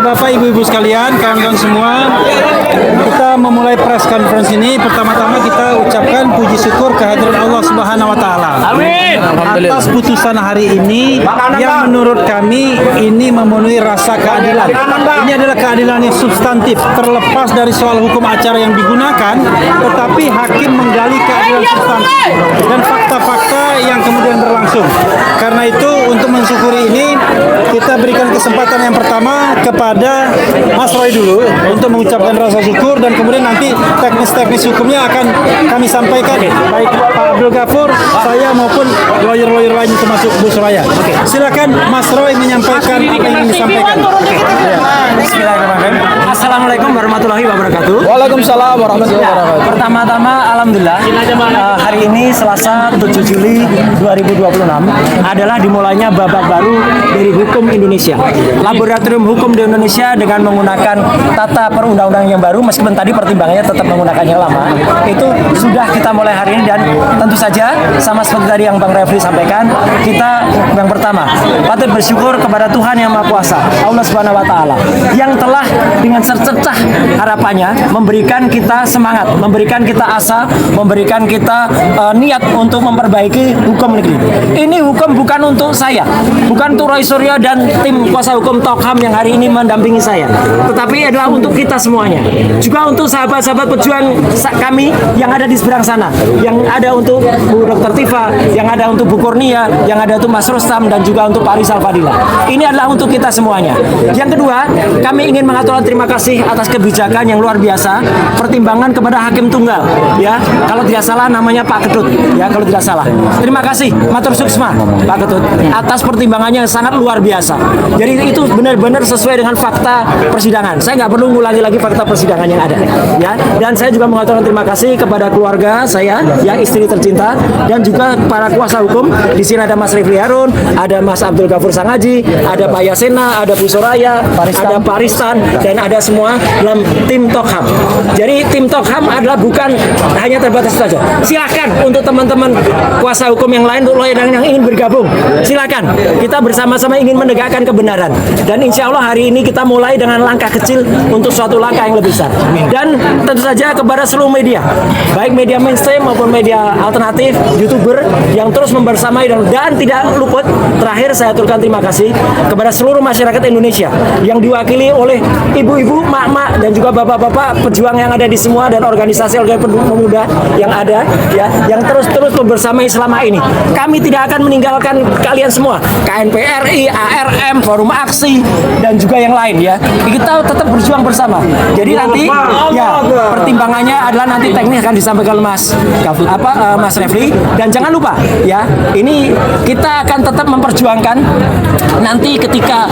Bapak, Ibu-Ibu sekalian, kawan-kawan semua, kita memulai press conference ini. Pertama-tama kita ucapkan puji syukur kehadiran Allah Subhanahu wa taala. Amin. Atas putusan hari ini yang menurut kami ini memenuhi rasa keadilan. Ini adalah keadilan yang substantif, terlepas dari soal hukum acara yang digunakan, tetapi hakim menggali keadilan substantif dan fakta-fakta yang kemudian berlangsung. Karena itu untuk mensyukuri ini kita berikan kesempatan yang pertama kepada Mas Roy dulu untuk mengucapkan rasa syukur, dan kemudian nanti teknis-teknis hukumnya akan kami sampaikan, baik Pak Abdul Ghafur, saya maupun lawyer-lawyer lain termasuk Bu Soraya. Silakan Mas Roy menyampaikan apa yang ingin disampaikan. Bismillahirrahmanirrahim. Assalamualaikum warahmatullahi wabarakatuh. Waalaikumsalam warahmatullahi wabarakatuh. Pertama-tama alhamdulillah hari ini Selasa 7 Juli 2026 adalah dimulainya babak baru dari hukum Indonesia. Laboratorium hukum di Indonesia dengan menggunakan tata perundang-undangan yang baru, meskipun tadi pertimbangannya tetap menggunakan yang lama, itu sudah kita mulai hari ini. Dan tentu saja sama seperti tadi yang Bang Refli sampaikan, kita yang pertama patut bersyukur kepada Tuhan Yang Maha Kuasa, Allah Subhanahu wa taala, yang telah dengan secercah harapannya memberikan kita semangat, memberikan kita asa, memberikan kita niat untuk memperbaiki hukum negeri. Ini hukum bukan untuk saya, bukan untuk Roy Suryo dan tim kuasa hukum Tokham yang hari ini mendampingi saya, tetapi adalah untuk kita semuanya, juga untuk sahabat-sahabat pejuang kami yang ada di seberang sana, yang ada untuk Bu Dr. Tifa, yang ada untuk Bu Kurnia, yang ada untuk Mas Rustam, dan juga untuk Pak Rizal Fadila. Ini adalah untuk kita semuanya. Yang kedua, kami ingin mengaturkan terima kasih atas kebijakan yang luar biasa, pertimbangan kepada hakim tunggal, ya, kalau tidak salah namanya Pak Ketut, ya, kalau tidak salah. Terima kasih Matur Suksma Pak Ketut atas pertimbangannya yang sangat luar biasa. Jadi itu benar-benar sesuai dengan fakta persidangan. Saya nggak perlu ngulangi lagi fakta persidangan yang ada, ya. Dan saya juga mengaturkan terima kasih kepada keluarga saya, ya, istri tercinta, dan juga para kuasa hukum. Di sini ada Mas Refli Harun, ada Mas Abdul Ghafur Sangaji, ada Pak Yasena, ada Bu Soraya, ada Pak Ristan, dan ada semua dalam tim Tokham. Jadi tim Tokham adalah bukan hanya terbatas saja. Silakan untuk teman-teman kuasa hukum yang lain, untuk lawyer yang ingin bergabung, silakan. Kita bersama-sama ingin menegakkan kebenaran. Dan insya Allah hari ini kita mulai dengan langkah kecil untuk suatu langkah yang lebih besar. Dan tentu saja kepada seluruh media, baik media mainstream maupun media alternatif, YouTuber yang terus membersamai, dan tidak luput, terakhir saya aturkan terima kasih kepada seluruh masyarakat Indonesia yang diwakili oleh ibu-ibu, mak-mak, dan juga bapak-bapak pejuang yang ada di semua, dan organisasi pemuda yang ada, ya, yang terus membersamai selama ini. Kami tidak akan meninggalkan kalian semua, KNPRI, ARM, Forum Aksi, dan juga yang lain, ya. Kita tetap berjuang bersama. Jadi nanti, ya, pertimbangannya adalah nanti teknis akan disampaikan Mas Refli. Dan jangan lupa, ya, ini kita akan tetap memperjuangkan nanti ketika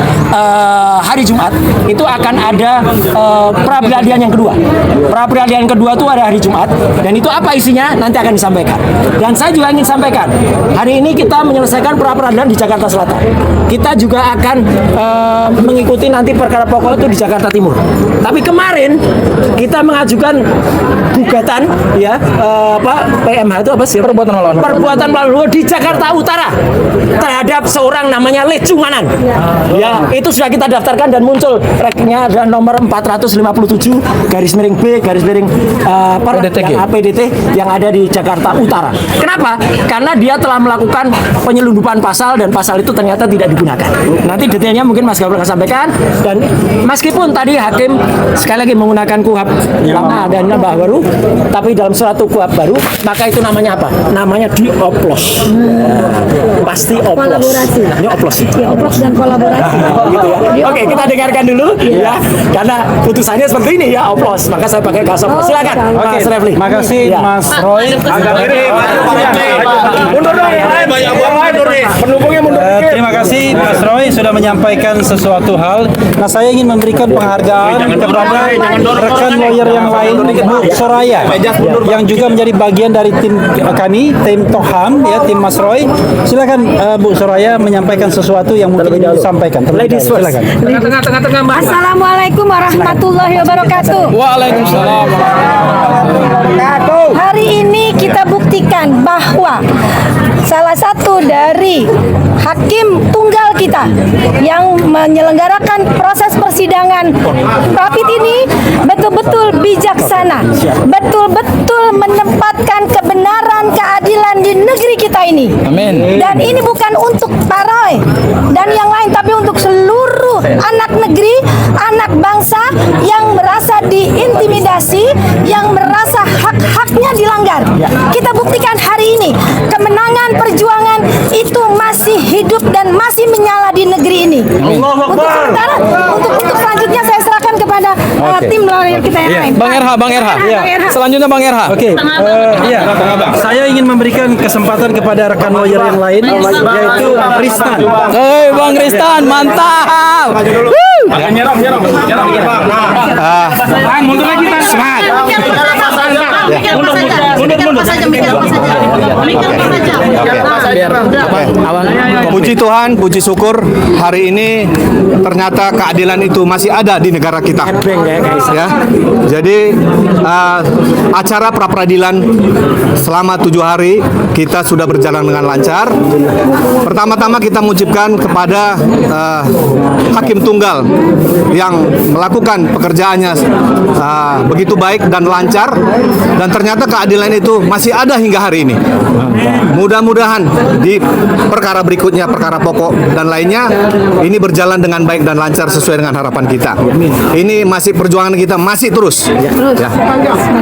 hari Jumat itu akan ada pra-peradilan yang kedua. Pra-peradilan kedua itu ada hari Jumat, dan itu apa isinya nanti akan disampaikan. Dan saya juga ingin sampaikan, hari ini kita menyelesaikan pra-peradilan di Jakarta Selatan. Kita juga akan mengikuti nanti perkara pokok itu di Jakarta Timur. Tapi kemarin kita mengajukan gugatan, ya, PMH itu apa sih? Perbuatan melawan di Jakarta Utara terhadap seorang namanya Lecumanan. Ya, itu sudah kita daftarkan dan muncul reknya adalah nomor 457 APDT yang ada di Jakarta Utara. Kenapa? Karena dia telah melakukan penyelundupan pasal, dan pasal itu ternyata tidak digunakan. Nanti detailnya mungkin Mas Gafur akan sampaikan. Dan meskipun tadi hakim sekali lagi menggunakan KUHAP lama dan baru, tapi dalam suatu KUHAP baru, maka itu namanya apa? Namanya dioplos. Pasti oplos. Kolaborasi. Ini oplos. Ya, oplos dan kolaborasi. Gitu ya. Oke, kita dengarkan dulu, ya. Karena putusannya seperti ini, ya, oplos. Maka saya pakai kata oplos. Silakan, Mas Refli. Makasih, Mas Roy. Mundur dong, yang lain banyak mundur nih. Pendukungnya mundur. Terima kasih Mas Roy sudah menyampaikan sesuatu hal. Nah, saya ingin memberikan penghargaan kepada rekan lawyer yang lain, Bu Soraya, yang juga menjadi bagian dari tim kami, tim Tokham, ya, tim Mas Roy. Silakan Bu Soraya menyampaikan sesuatu yang mungkin ingin disampaikan. Ladies first. Silakan. Tengah-tengah, Mas. Assalamualaikum warahmatullahi wabarakatuh. Waalaikumsalam. Hari ini kita buktikan bahwa salah satu dari hakim tunggal kita yang menyelenggarakan proses persidangan Rapid ini betul-betul bijaksana, betul-betul menempatkan kebenaran, keadilan di negeri kita ini. Amin. Dan ini bukan untuk Paroy dan yang lain, tapi untuk seluruh anak negeri, anak bangsa yang merasa diintimidasi, yang merasa hak-haknya dilanggar. Kita buktikan hari ini kemenangan perjuangan itu masih hidup dan masih menyala di negeri ini. Untuk sementara, untuk selanjutnya saya serahkan kepada tim lawyer kita yang lain. Bang Erha. Selanjutnya Bang Erha. Oke, saya ingin memberikan kesempatan kepada rekan lawyer yang lain, yaitu Ristan. Bang Ristan, mantap. Mundur lagi, Tan. Semangat. Puji Tuhan, puji syukur hari ini ternyata keadilan itu masih ada di negara kita. Ya, jadi acara pra peradilan selama 7 hari kita sudah berjalan dengan lancar. Pertama-tama kita mengucapkan kepada hakim tunggal yang melakukan pekerjaannya begitu baik dan lancar, dan ternyata keadilan itu masih ada hingga hari ini. Mudah-mudahan di perkara berikutnya, perkara pokok dan lainnya, ini berjalan dengan baik dan lancar sesuai dengan harapan kita. Ini masih perjuangan kita masih terus, ya,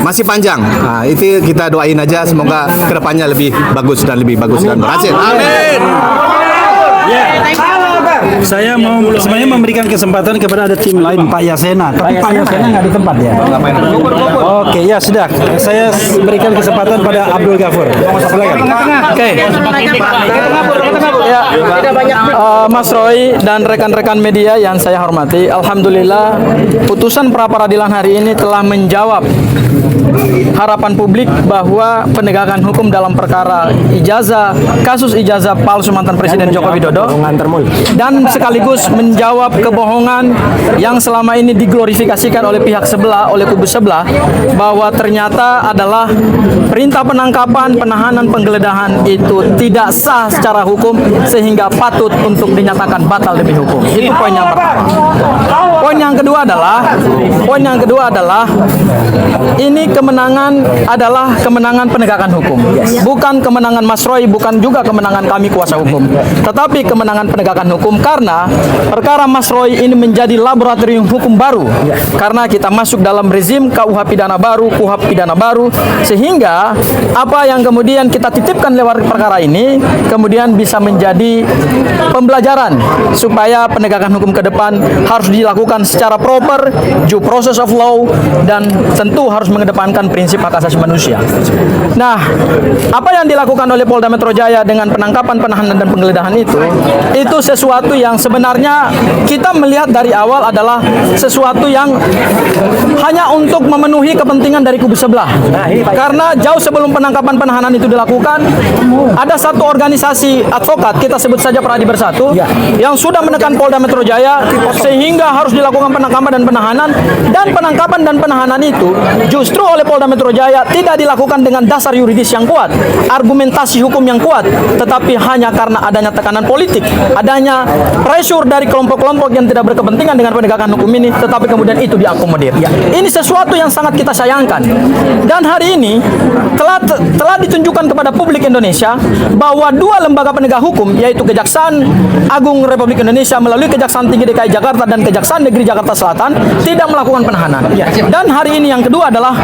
masih panjang. Nah, itu kita doain aja, semoga kedepannya lebih bagus dan berhasil. Amin. Saya mau sebenarnya memberikan kesempatan kepada ada tim lain, Pak Yasena, tapi Pak Yasena nggak di tempat ya. Oke, ya sudah. Saya berikan kesempatan pada Abdul Ghafur. Silakan. Oke. Ya, Mas Roy dan rekan-rekan media yang saya hormati, alhamdulillah putusan pra peradilan hari ini telah menjawab harapan publik bahwa penegakan hukum dalam perkara kasus ijazah palsu mantan Presiden Joko Widodo, dan sekaligus menjawab kebohongan yang selama ini diglorifikasikan oleh pihak sebelah, oleh kubu sebelah, bahwa ternyata adalah perintah penangkapan, penahanan, penggeledahan itu tidak sah secara hukum sehingga patut untuk dinyatakan batal demi hukum. Itu poin yang pertama. Poin yang kedua adalah ini kemenangan adalah kemenangan penegakan hukum. Bukan kemenangan Mas Roy, bukan juga kemenangan kami kuasa hukum, tetapi kemenangan penegakan hukum karena perkara Mas Roy ini menjadi laboratorium hukum baru. Karena kita masuk dalam rezim KUH pidana baru, KUHP pidana baru, sehingga apa yang kemudian kita titipkan lewat perkara ini kemudian bisa menjadi pembelajaran supaya penegakan hukum ke depan harus dilakukan secara proper, due process of law, dan tentu harus mengedepankan prinsip hak asasi manusia. Nah, apa yang dilakukan oleh Polda Metro Jaya dengan penangkapan, penahanan, dan penggeledahan itu sesuatu yang sebenarnya kita melihat dari awal adalah sesuatu yang hanya untuk memenuhi kepentingan dari kubu sebelah. Karena jauh sebelum penangkapan, penahanan itu dilakukan, ada satu organisasi advokat, kita sebut saja Peradi Bersatu, yang sudah menekan Polda Metro Jaya sehingga harus dilakukan penangkapan dan penahanan itu justru oleh Polda Metro Jaya tidak dilakukan dengan dasar yuridis yang kuat, argumentasi hukum yang kuat, tetapi hanya karena adanya tekanan politik, adanya pressure dari kelompok-kelompok yang tidak berkepentingan dengan penegakan hukum ini, tetapi kemudian itu diakomodir. Ini sesuatu yang sangat kita sayangkan. Dan hari ini telah ditunjukkan kepada publik Indonesia bahwa dua lembaga penegak hukum, yaitu Kejaksaan Agung Republik Indonesia melalui Kejaksaan Tinggi DKI Jakarta dan Kejaksaan Negeri Jakarta Selatan, tidak melakukan penahanan. Dan hari ini yang kedua adalah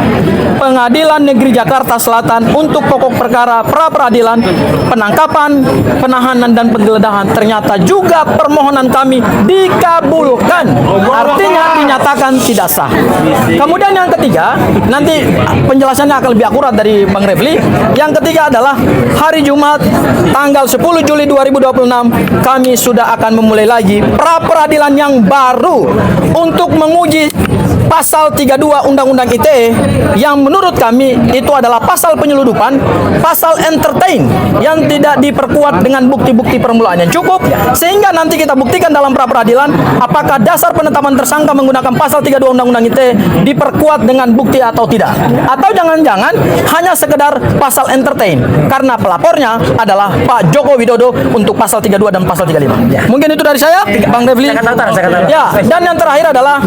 Pengadilan Negeri Jakarta Selatan untuk pokok perkara pra peradilan, penangkapan, penahanan, dan penggeledahan, ternyata juga permohonan kami dikabulkan, artinya dinyatakan tidak sah. Kemudian yang ketiga, nanti penjelasannya akan lebih akurat dari Bang Refli. Yang ketiga adalah hari Jumat tanggal 10 Juli 2026 kami sudah akan memulai lagi pra peradilan yang baru untuk menguji pasal 32 Undang-Undang ITE yang menurut kami itu adalah pasal penyeludupan, pasal entertain yang tidak diperkuat dengan bukti-bukti permulaan yang cukup, sehingga nanti kita buktikan dalam pra peradilan apakah dasar penetapan tersangka menggunakan menggunakan pasal 32 Undang-Undang ITE diperkuat dengan bukti atau tidak? Atau jangan-jangan hanya sekedar pasal entertain karena pelapornya adalah Pak Joko Widodo untuk pasal 32 dan pasal 35. Mungkin itu dari saya, Bang Devli. Ya, dan yang terakhir adalah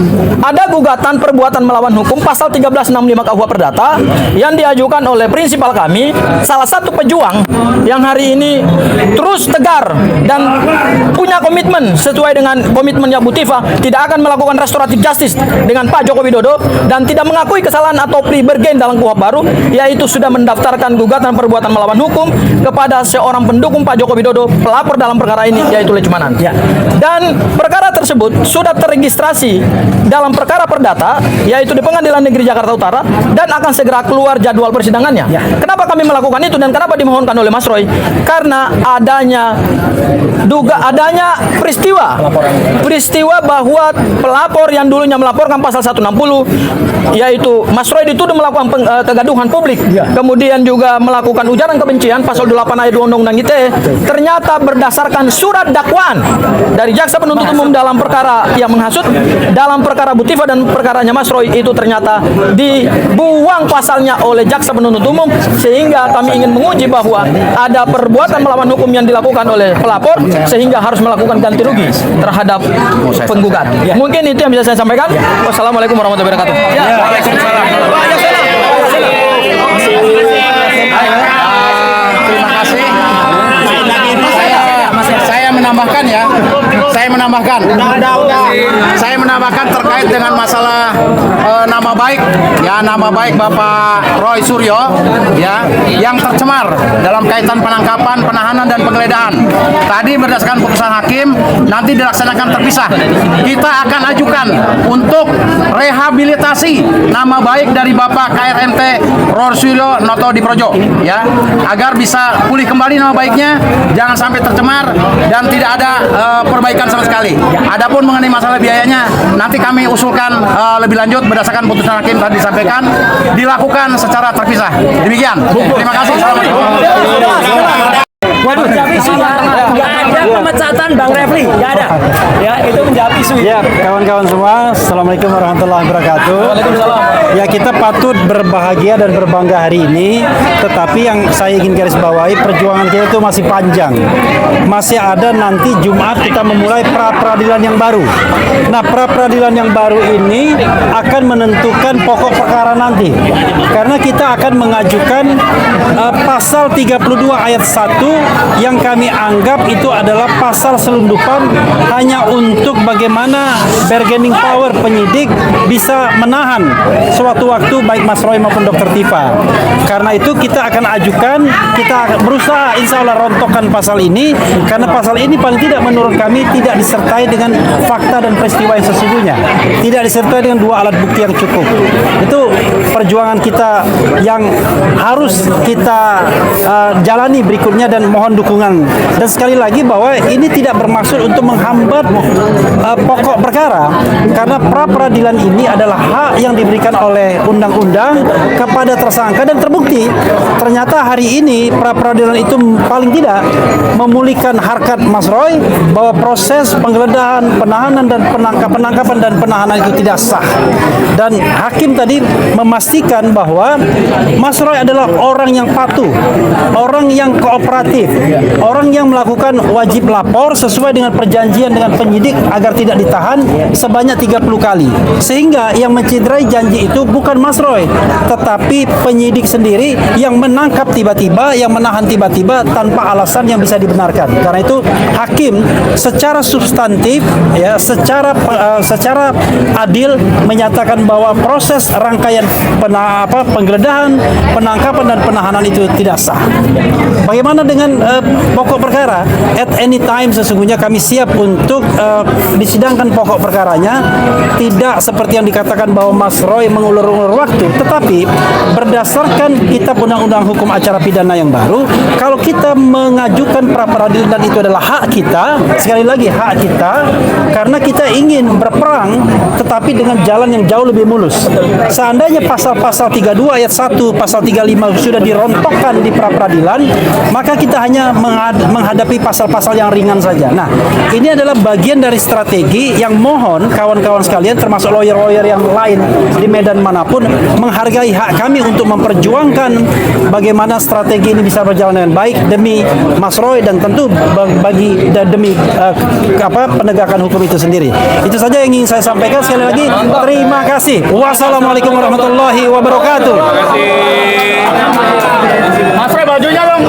ada gugatan perbuatan melawan hukum pasal 1365 KUH Perdata yang diajukan oleh prinsipal kami, salah satu pejuang yang hari ini terus tegar dan punya komitmen sesuai dengan komitmennya Bu Tifa, tidak akan melakukan restoratif justice dengan Pak Joko Widodo dan tidak mengakui kesalahan atau plea bargain dalam KUHP baru, yaitu sudah mendaftarkan gugatan perbuatan melawan hukum kepada seorang pendukung Pak Joko Widodo, pelapor dalam perkara ini, yaitu Lechmanan. Dan perkara tersebut sudah terregistrasi dalam perkara perdata, yaitu di Pengadilan Negeri Jakarta Utara, dan akan segera keluar jadwal persidangannya. Kenapa kami melakukan itu dan kenapa dimohonkan oleh Mas Roy? Karena adanya peristiwa bahwa pelapor yang dulunya melaporkan pasal 160, yaitu Mas Roy dituduh melakukan kegaduhan publik, kemudian juga melakukan ujaran kebencian pasal 8 ayat 2 Undang-Undang ITE, ternyata berdasarkan surat dakwaan dari jaksa penuntut umum dalam perkara yang menghasut, dalam perkara Bu Tifa dan perkaranya Mas Roy itu ternyata dibuang pasalnya oleh jaksa penuntut umum, sehingga kami ingin menguji bahwa ada perbuatan melawan hukum yang dilakukan oleh pelapor sehingga harus melakukan ganti rugi terhadap penggugat. Mungkin itu yang bisa saya sampaikan. Wassalamualaikum warahmatullahi wabarakatuh. Terima kasih. Saya menambahkan terkait dengan masalah nama baik Bapak Roy Suryo ya yang tercemar dalam kaitan penangkapan, penahanan dan penggeledahan. Tadi berdasarkan putusan hakim nanti dilaksanakan terpisah. Kita akan ajukan untuk rehabilitasi nama baik dari Bapak KRMT Roy Suryo Noto Diprojo ya, agar bisa pulih kembali nama baiknya, jangan sampai tercemar dan tidak ada perbaikan sama sekali. Adapun mengenai masalah biayanya nanti kami usulkan lebih lanjut berdasarkan putusan hakim tadi disampaikan dilakukan secara terpisah. Demikian. Terima kasih. Waduh, menjawab isu ya. Nggak ada pemecatan Bang Refli, nggak ada. Ya, itu menjawab isu. Ya, kawan-kawan semua, Assalamualaikum warahmatullahi wabarakatuh. Ya, kita patut berbahagia dan berbangga hari ini, tetapi yang saya ingin garis bawahi, perjuangan kita itu masih panjang. Masih ada nanti Jumat kita memulai pra-peradilan yang baru. Nah, pra-peradilan yang baru ini akan menentukan pokok perkara nanti. Karena kita akan mengajukan pasal 32 ayat 1 yang kami anggap itu adalah pasal selundupan hanya untuk bagaimana bargaining power penyidik bisa menahan suatu waktu baik Mas Roy maupun Dr. Tifa. Karena itu kita akan ajukan, kita berusaha insya Allah rontokkan pasal ini, karena pasal ini paling tidak menurut kami tidak disertai dengan fakta dan peristiwa yang sesungguhnya, tidak disertai dengan dua alat bukti yang cukup. Itu perjuangan kita yang harus kita jalani berikutnya dan mohon dukungan. Dan sekali lagi bahwa ini tidak bermaksud untuk menghambat pokok perkara, karena pra-peradilan ini adalah hak yang diberikan oleh undang-undang kepada tersangka dan terbukti ternyata hari ini pra-peradilan itu paling tidak memulihkan harkat Mas Roy bahwa proses penggeledahan, penahanan dan penangkapan dan penahanan itu tidak sah. Dan hakim tadi memastikan bahwa Mas Roy adalah orang yang patuh, orang yang kooperatif, orang yang melakukan wajib lapor sesuai dengan perjanjian dengan penyidik agar tidak ditahan sebanyak 30 kali. Sehingga yang mencederai janji itu bukan Mas Roy, tetapi penyidik sendiri yang menangkap tiba-tiba, yang menahan tiba-tiba tanpa alasan yang bisa dibenarkan. Karena itu hakim secara substantif ya, secara adil menyatakan bahwa proses rangkaian penggeledahan, penangkapan dan penahanan itu tidak sah. Bagaimana dengan pokok perkara? At any time sesungguhnya kami siap untuk disidangkan pokok perkaranya, tidak seperti yang dikatakan bahwa Mas Roy mengulur-ulur waktu, tetapi berdasarkan kitab undang-undang hukum acara pidana yang baru, kalau kita mengajukan pra-peradilan dan itu adalah hak kita, sekali lagi hak kita, karena kita ingin berperang tetapi dengan jalan yang jauh lebih mulus. Seandainya pasal-pasal 32 ayat 1, pasal 35 sudah dirontokkan di pra-peradilan, maka kita hanya hanya menghadapi pasal-pasal yang ringan saja. Nah, ini adalah bagian dari strategi yang mohon kawan-kawan sekalian, termasuk lawyer-lawyer yang lain di medan manapun, menghargai hak kami untuk memperjuangkan bagaimana strategi ini bisa berjalan dengan baik demi Mas Roy dan tentu demi penegakan hukum itu sendiri. Itu saja yang ingin saya sampaikan. Sekali lagi terima kasih. Wassalamualaikum warahmatullahi wabarakatuh. Mas Roy, bajunya dong.